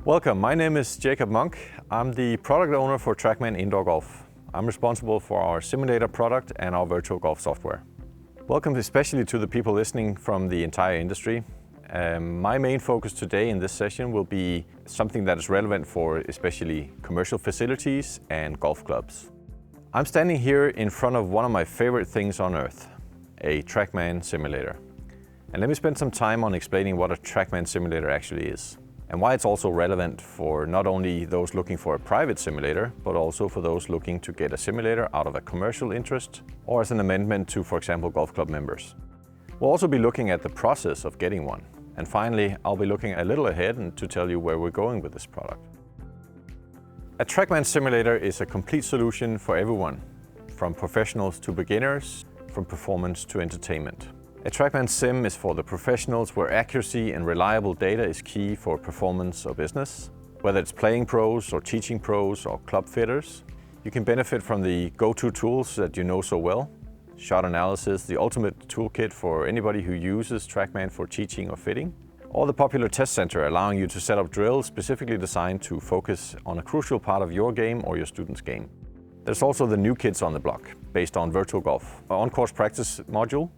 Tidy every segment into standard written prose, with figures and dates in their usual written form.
Welcome, my name is Jakob Munk. I'm the product owner for TrackMan Indoor Golf. I'm responsible for our simulator product and our virtual golf software. Welcome especially to the people listening from the entire industry. My main focus today in this session will be something that is relevant for especially commercial facilities and golf clubs. I'm standing here in front of one of my favorite things on earth, a TrackMan Simulator. And let me spend some time on explaining what a TrackMan Simulator actually is, and why it's also relevant for not only those looking for a private simulator, but also for those looking to get a simulator out of a commercial interest or as an amendment to, for example, golf club members. We'll also be looking at the process of getting one. And finally, I'll be looking a little ahead and to tell you where we're going with this product. A TrackMan Simulator is a complete solution for everyone, from professionals to beginners, from performance to entertainment. A TrackMan Sim is for the professionals where accuracy and reliable data is key for performance or business. Whether it's playing pros or teaching pros or club fitters, you can benefit from the go-to tools that you know so well. Shot analysis, the ultimate toolkit for anybody who uses TrackMan for teaching or fitting. Or the popular test center allowing you to set up drills specifically designed to focus on a crucial part of your game or your student's game. There's also the new kids on the block, based on virtual golf, our on-course practice module,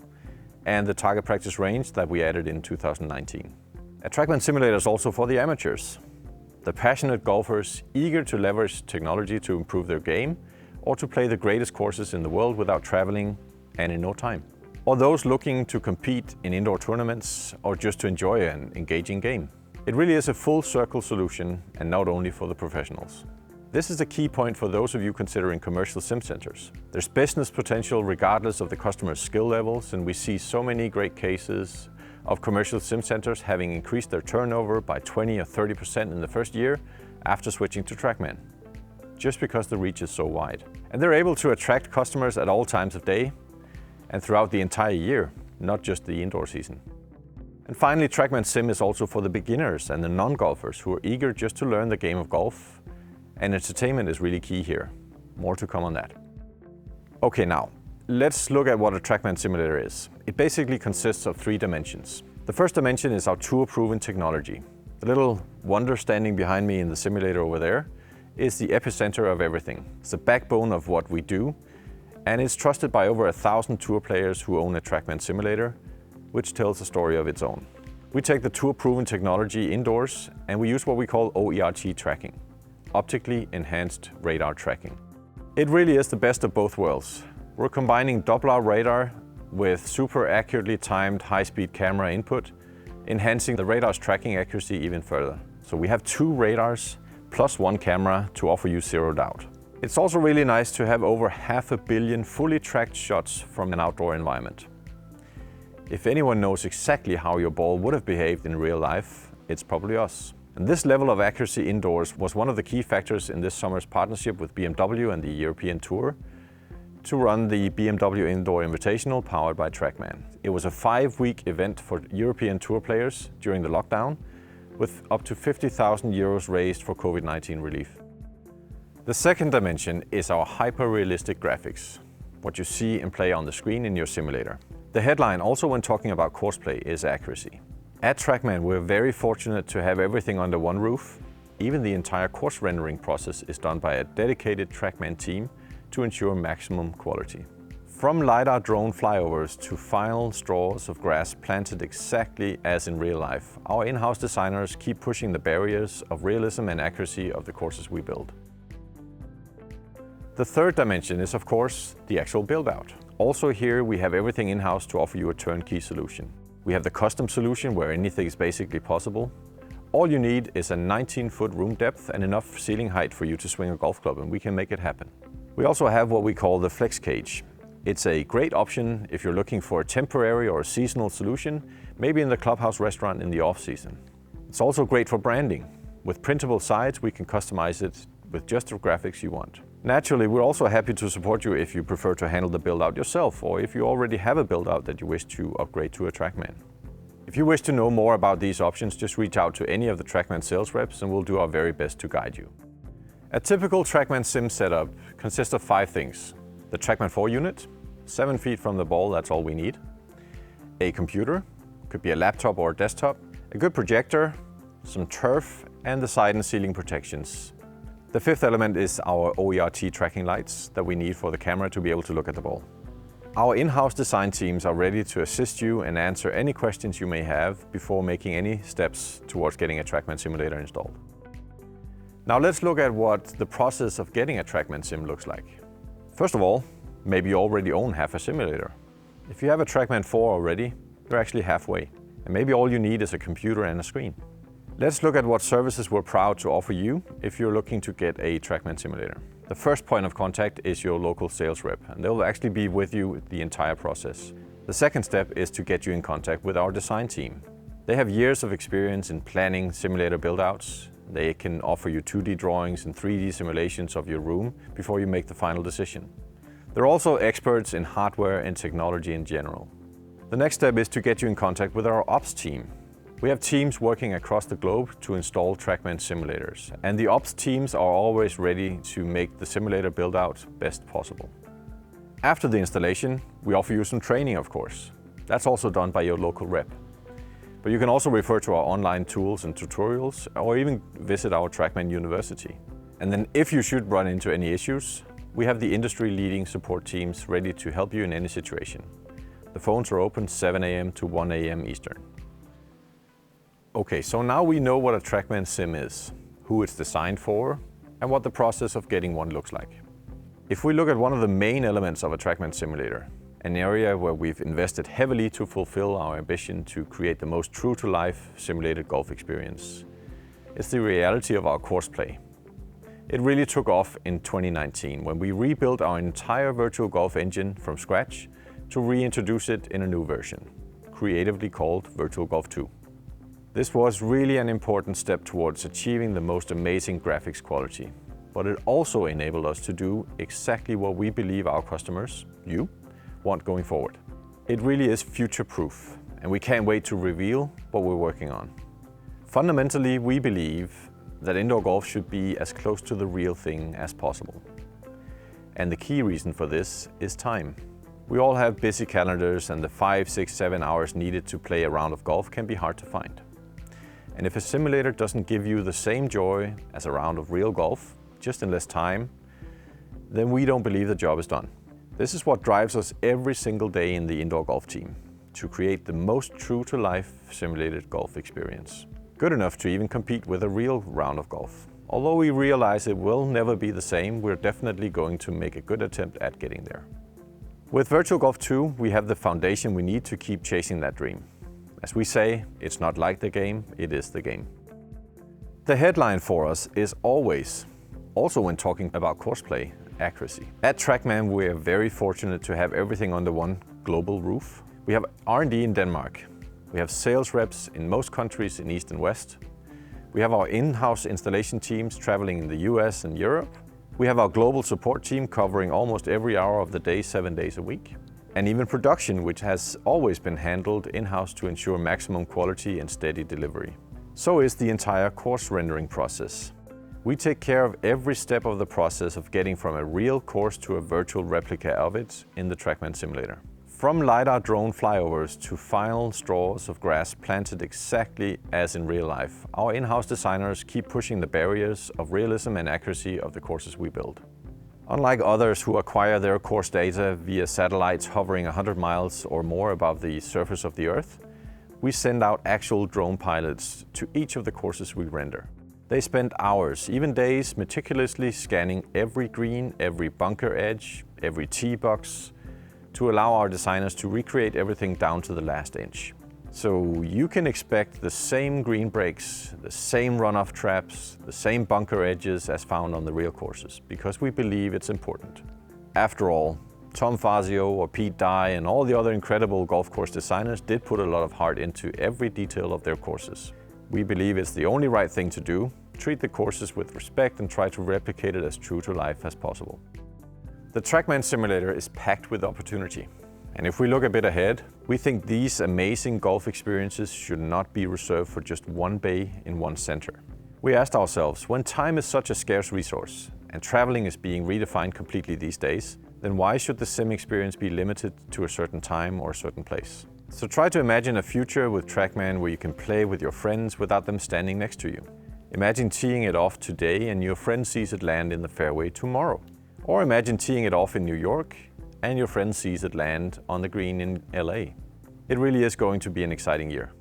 and the target practice range that we added in 2019. A TrackMan Simulator is also for the amateurs, the passionate golfers eager to leverage technology to improve their game or to play the greatest courses in the world without traveling and in no time. Or those looking to compete in indoor tournaments or just to enjoy an engaging game. It really is a full circle solution and not only for the professionals. This is a key point for those of you considering commercial sim centers. There's business potential regardless of the customer's skill levels, and we see so many great cases of commercial sim centers having increased their turnover by 20 or 30% in the first year after switching to TrackMan, just because the reach is so wide. And they're able to attract customers at all times of day and throughout the entire year, not just the indoor season. And finally, TrackMan Sim is also for the beginners and the non-golfers who are eager just to learn the game of golf. And entertainment is really key here. More to come on that. Okay, now, let's look at what a TrackMan Simulator is. It basically consists of 3 dimensions. The first dimension is our tour-proven technology. The little wonder standing behind me in the simulator over there is the epicenter of everything. It's the backbone of what we do, and it's trusted by over 1,000 tour players who own a TrackMan Simulator, which tells a story of its own. We take the tour-proven technology indoors, and we use what we call OERT tracking. Optically enhanced radar tracking. It really is the best of both worlds. We're combining Doppler radar with super accurately timed high-speed camera input, enhancing the radar's tracking accuracy even further. So we have 2 radars plus 1 camera to offer you zero doubt. It's also really nice to have over 500 million fully tracked shots from an outdoor environment. If anyone knows exactly how your ball would have behaved in real life, it's probably us. And this level of accuracy indoors was one of the key factors in this summer's partnership with BMW and the European Tour to run the BMW Indoor Invitational powered by TrackMan. It was a 5-week event for European Tour players during the lockdown, with up to 50,000 euros raised for COVID-19 relief. The second dimension is our hyper-realistic graphics, what you see and play on the screen in your simulator. The headline also when talking about course play is accuracy. At TrackMan, we're very fortunate to have everything under one roof. Even the entire course rendering process is done by a dedicated TrackMan team to ensure maximum quality. From LiDAR drone flyovers to final straws of grass planted exactly as in real life, our in-house designers keep pushing the barriers of realism and accuracy of the courses we build. The third dimension is, of course, the actual build-out. Also here, we have everything in-house to offer you a turnkey solution. We have the custom solution where anything is basically possible. All you need is a 19-foot room depth and enough ceiling height for you to swing a golf club, and we can make it happen. We also have what we call the flex cage. It's a great option if you're looking for a temporary or a seasonal solution, maybe in the clubhouse restaurant in the off-season. It's also great for branding. With printable sides, we can customize it with just the graphics you want. Naturally, we're also happy to support you if you prefer to handle the build-out yourself, or if you already have a build-out that you wish to upgrade to a TrackMan. If you wish to know more about these options, just reach out to any of the TrackMan sales reps and we'll do our very best to guide you. A typical TrackMan Sim setup consists of 5 things. The TrackMan 4 unit, 7 feet from the ball, that's all we need. A computer, could be a laptop or a desktop, a good projector, some turf, and the side and ceiling protections. The fifth element is our OERT tracking lights that we need for the camera to be able to look at the ball. Our in-house design teams are ready to assist you and answer any questions you may have before making any steps towards getting a TrackMan Simulator installed. Now let's look at what the process of getting a TrackMan Sim looks like. First of all, maybe you already own half a simulator. If you have a TrackMan 4 already, you're actually halfway, and maybe all you need is a computer and a screen. Let's look at what services we're proud to offer you if you're looking to get a TrackMan Simulator. The first point of contact is your local sales rep, and they'll actually be with you the entire process. The second step is to get you in contact with our design team. They have years of experience in planning simulator build-outs. They can offer you 2D drawings and 3D simulations of your room before you make the final decision. They're also experts in hardware and technology in general. The next step is to get you in contact with our ops team. We have teams working across the globe to install TrackMan simulators, and the ops teams are always ready to make the simulator build-out best possible. After the installation, we offer you some training, of course. That's also done by your local rep. But you can also refer to our online tools and tutorials, or even visit our TrackMan University. And then if you should run into any issues, we have the industry-leading support teams ready to help you in any situation. The phones are open 7 a.m. to 1 a.m. Eastern. Okay, so now we know what a TrackMan Sim is, who it's designed for, and what the process of getting one looks like. If we look at one of the main elements of a TrackMan Simulator, an area where we've invested heavily to fulfill our ambition to create the most true-to-life simulated golf experience, it's the reality of our course play. It really took off in 2019 when we rebuilt our entire virtual golf engine from scratch to reintroduce it in a new version, creatively called Virtual Golf 2. This was really an important step towards achieving the most amazing graphics quality, but it also enabled us to do exactly what we believe our customers, you, want going forward. It really is future-proof, and we can't wait to reveal what we're working on. Fundamentally, we believe that indoor golf should be as close to the real thing as possible. And the key reason for this is time. We all have busy calendars, and the 5, 6, 7 hours needed to play a round of golf can be hard to find. And if a simulator doesn't give you the same joy as a round of real golf, just in less time, then we don't believe the job is done. This is what drives us every single day in the indoor golf team, to create the most true-to-life simulated golf experience. Good enough to even compete with a real round of golf. Although we realize it will never be the same, we're definitely going to make a good attempt at getting there. With Virtual Golf 2, we have the foundation we need to keep chasing that dream. As we say, it's not like the game, it is the game. The headline for us is always, also when talking about course play, accuracy. At TrackMan, we are very fortunate to have everything under one global roof. We have R&D in Denmark. We have sales reps in most countries in East and West. We have our in-house installation teams traveling in the US and Europe. We have our global support team covering almost every hour of the day, 7 days a week. And even production, which has always been handled in-house to ensure maximum quality and steady delivery. So is the entire course rendering process. We take care of every step of the process of getting from a real course to a virtual replica of it in the TrackMan Simulator. From LiDAR drone flyovers to final straws of grass planted exactly as in real life, our in-house designers keep pushing the barriers of realism and accuracy of the courses we build. Unlike others who acquire their course data via satellites hovering 100 miles or more above the surface of the Earth, we send out actual drone pilots to each of the courses we render. They spend hours, even days, meticulously scanning every green, every bunker edge, every tee box, to allow our designers to recreate everything down to the last inch. So you can expect the same green breaks, the same runoff traps, the same bunker edges as found on the real courses, because we believe it's important. After all, Tom Fazio or Pete Dye and all the other incredible golf course designers did put a lot of heart into every detail of their courses. We believe it's the only right thing to do, treat the courses with respect and try to replicate it as true to life as possible. The TrackMan Simulator is packed with opportunity. And if we look a bit ahead, we think these amazing golf experiences should not be reserved for just one bay in one center. We asked ourselves, when time is such a scarce resource and traveling is being redefined completely these days, then why should the sim experience be limited to a certain time or a certain place? So try to imagine a future with TrackMan where you can play with your friends without them standing next to you. Imagine teeing it off today and your friend sees it land in the fairway tomorrow. Or imagine teeing it off in New York and your friend sees it land on the green in LA. It really is going to be an exciting year.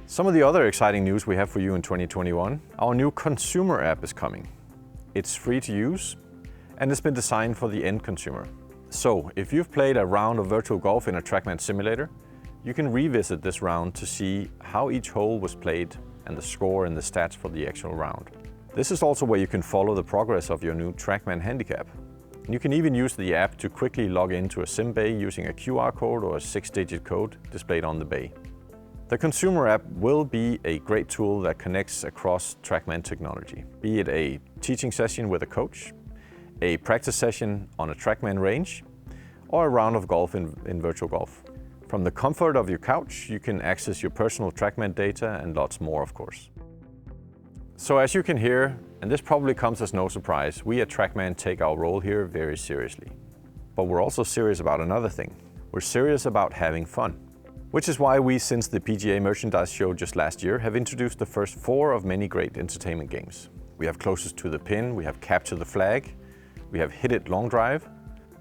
Some of the other exciting news we have for you in 2021, our new consumer app is coming. It's free to use and it's been designed for the end consumer. So if you've played a round of virtual golf in a TrackMan Simulator, you can revisit this round to see how each hole was played and the score and the stats for the actual round. This is also where you can follow the progress of your new TrackMan handicap. You can even use the app to quickly log into a sim bay using a QR code or a 6-digit code displayed on the bay. The consumer app will be a great tool that connects across TrackMan technology, be it a teaching session with a coach, a practice session on a TrackMan range, or a round of golf in virtual golf. From the comfort of your couch, you can access your personal TrackMan data and lots more, of course. So as you can hear, and this probably comes as no surprise, we at TrackMan take our role here very seriously. But we're also serious about another thing. We're serious about having fun. Which is why we, since the PGA merchandise show just last year, have introduced the first 4 of many great entertainment games. We have Closest to the Pin, we have Capture the Flag, we have Hit It Long Drive,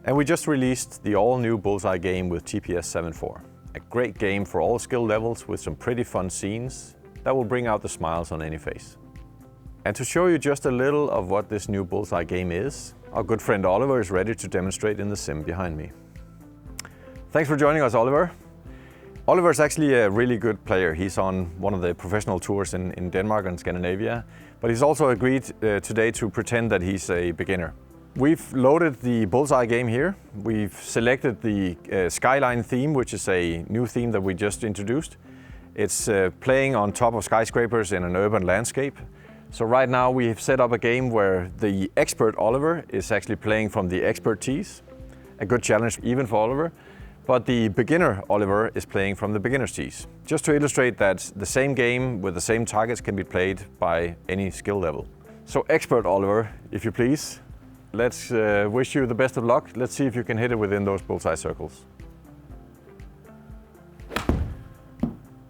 and we just released the all-new Bullseye Game with TPS 7.4. A great game for all skill levels with some pretty fun scenes that will bring out the smiles on any face. And to show you just a little of what this new Bullseye Game is, our good friend Oliver is ready to demonstrate in the sim behind me. Thanks for joining us, Oliver. Oliver is actually a really good player. He's on one of the professional tours in Denmark and Scandinavia, but he's also agreed today to pretend that he's a beginner. We've loaded the Bullseye Game here. We've selected the Skyline theme, which is a new theme that we just introduced. It's playing on top of skyscrapers in an urban landscape. So right now we have set up a game where the expert Oliver is actually playing from the expert tees. A good challenge even for Oliver. But the beginner Oliver is playing from the beginner's tees. Just to illustrate that the same game with the same targets can be played by any skill level. So expert Oliver, if you please, let's wish you the best of luck. Let's see if you can hit it within those bullseye circles.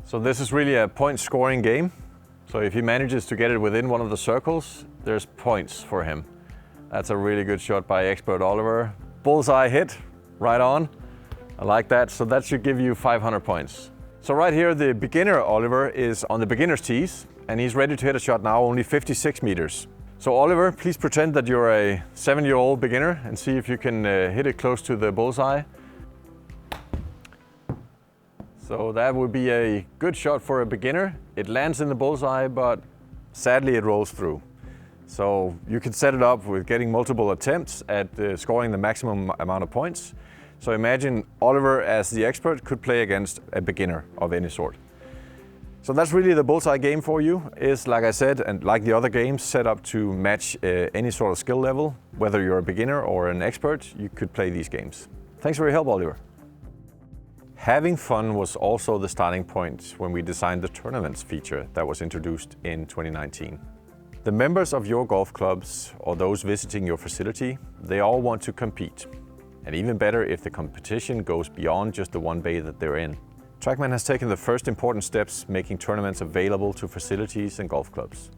So this is really a point scoring game. So if he manages to get it within one of the circles, there's points for him. That's a really good shot by expert Oliver. Bullseye hit, right on. I like that, so that should give you 500 points. So right here, the beginner Oliver is on the beginner's tees, and he's ready to hit a shot now, only 56 meters. So Oliver, please pretend that you're a 7-year-old beginner and see if you can hit it close to the bullseye. So that would be a good shot for a beginner. It lands in the bullseye, but sadly it rolls through. So you can set it up with getting multiple attempts at scoring the maximum amount of points. So imagine Oliver, as the expert, could play against a beginner of any sort. So that's really the Bullseye Game for you. Is, like I said, and like the other games, set up to match any sort of skill level. Whether you're a beginner or an expert, you could play these games. Thanks for your help, Oliver. Having fun was also the starting point when we designed the tournaments feature that was introduced in 2019. The members of your golf clubs or those visiting your facility, they all want to compete. And even better if the competition goes beyond just the one bay that they're in. TrackMan has taken the first important steps making tournaments available to facilities and golf clubs.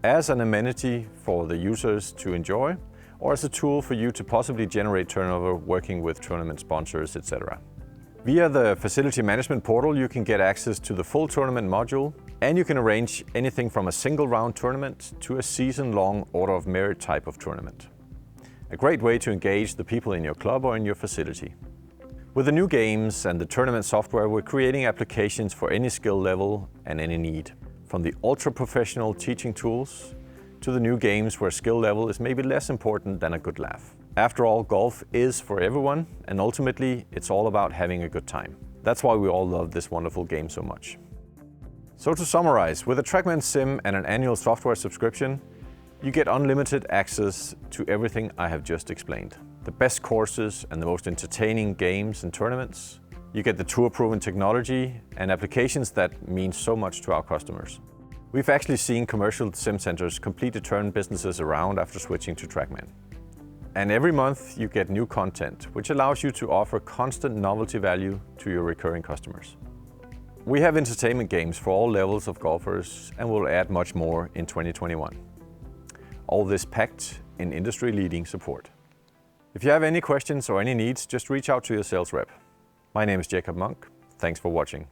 As an amenity for the users to enjoy, or as a tool for you to possibly generate turnover working with tournament sponsors, etc. Via the facility management portal, you can get access to the full tournament module, and you can arrange anything from a single round tournament to a season-long order of merit type of tournament. A great way to engage the people in your club or in your facility. With the new games and the tournament software, we're creating applications for any skill level and any need. From the ultra-professional teaching tools to the new games where skill level is maybe less important than a good laugh. After all, golf is for everyone, and ultimately it's all about having a good time. That's why we all love this wonderful game so much. So to summarize, with a TrackMan Sim and an annual software subscription, you get unlimited access to everything I have just explained. The best courses and the most entertaining games and tournaments. You get the tour-proven technology and applications that mean so much to our customers. We've actually seen commercial sim centers completely turn businesses around after switching to TrackMan. And every month you get new content, which allows you to offer constant novelty value to your recurring customers. We have entertainment games for all levels of golfers and will add much more in 2021. All this packed in industry-leading support. If you have any questions or any needs, just reach out to your sales rep. My name is Jakob Munk. Thanks for watching.